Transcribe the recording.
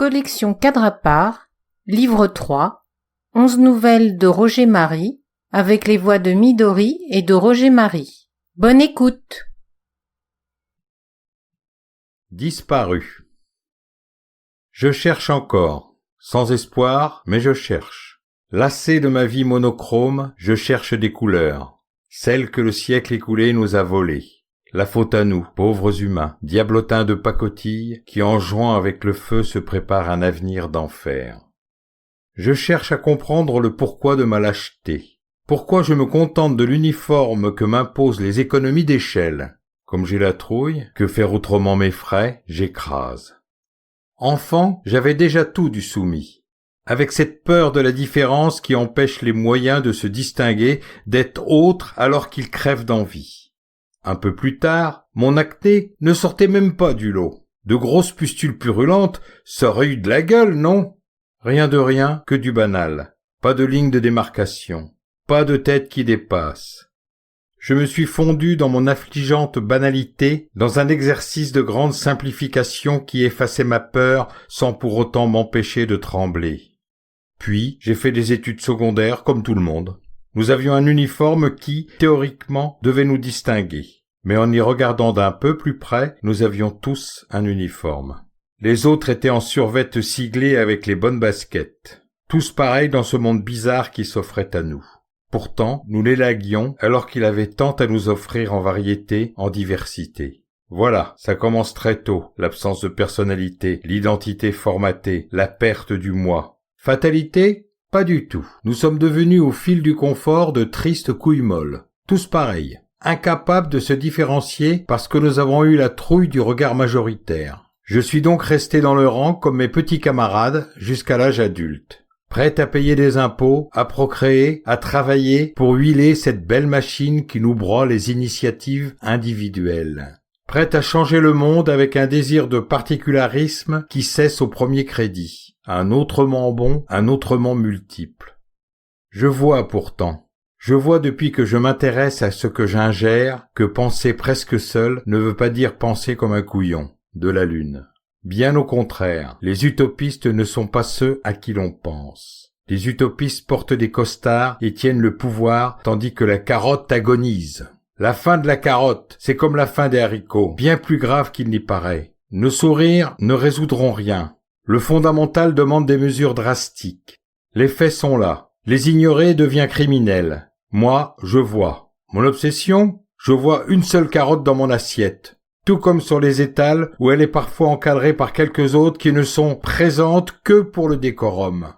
Collection Cadre à part, livre 3, 11 nouvelles de Roger Marie, avec les voix de Midori et de Roger Marie. Bonne écoute. Disparu. Je cherche encore, sans espoir, mais je cherche. Lassé de ma vie monochrome, je cherche des couleurs, celles que le siècle écoulé nous a volées. La faute à nous, pauvres humains, diablotins de pacotille, qui en jouant avec le feu se préparent un avenir d'enfer. Je cherche à comprendre le pourquoi de ma lâcheté. Pourquoi je me contente de l'uniforme que m'imposent les économies d'échelle. Comme j'ai la trouille, que faire autrement m'effraie, j'écrase. Enfant, j'avais déjà tout du soumis. Avec cette peur de la différence qui empêche les moyens de se distinguer, d'être autre alors qu'ils crèvent d'envie. Un peu plus tard, mon acné ne sortait même pas du lot. De grosses pustules purulentes, ça aurait eu de la gueule, non? Rien de rien, que du banal. Pas de ligne de démarcation. Pas de tête qui dépasse. Je me suis fondu dans mon affligeante banalité, dans un exercice de grande simplification qui effaçait ma peur sans pour autant m'empêcher de trembler. Puis, j'ai fait des études secondaires comme tout le monde. Nous avions un uniforme qui, théoriquement, devait nous distinguer. Mais en y regardant d'un peu plus près, nous avions tous un uniforme. Les autres étaient en survêt siglée avec les bonnes baskets. Tous pareils dans ce monde bizarre qui s'offrait à nous. Pourtant, nous l'élaguions alors qu'il avait tant à nous offrir en variété, en diversité. Voilà, ça commence très tôt, l'absence de personnalité, l'identité formatée, la perte du moi. Fatalité? Pas du tout. Nous sommes devenus au fil du confort de tristes couilles molles. Tous pareils. Incapables de se différencier parce que nous avons eu la trouille du regard majoritaire. Je suis donc resté dans le rang comme mes petits camarades jusqu'à l'âge adulte. Prêt à payer des impôts, à procréer, à travailler pour huiler cette belle machine qui nous broie les initiatives individuelles. Prêt à changer le monde avec un désir de particularisme qui cesse au premier crédit. Un autrement bon, un autrement multiple. Je vois pourtant. Je vois depuis que je m'intéresse à ce que j'ingère que penser presque seul ne veut pas dire penser comme un couillon de la lune. Bien au contraire, les utopistes ne sont pas ceux à qui l'on pense. Les utopistes portent des costards et tiennent le pouvoir tandis que la carotte agonise. La fin de la carotte, c'est comme la fin des haricots, bien plus grave qu'il n'y paraît. Nos sourires ne résoudront rien. Le fondamental demande des mesures drastiques. Les faits sont là. Les ignorer devient criminel. Moi, je vois. Mon obsession? Je vois une seule carotte dans mon assiette. Tout comme sur les étals où elle est parfois encadrée par quelques autres qui ne sont présentes que pour le décorum.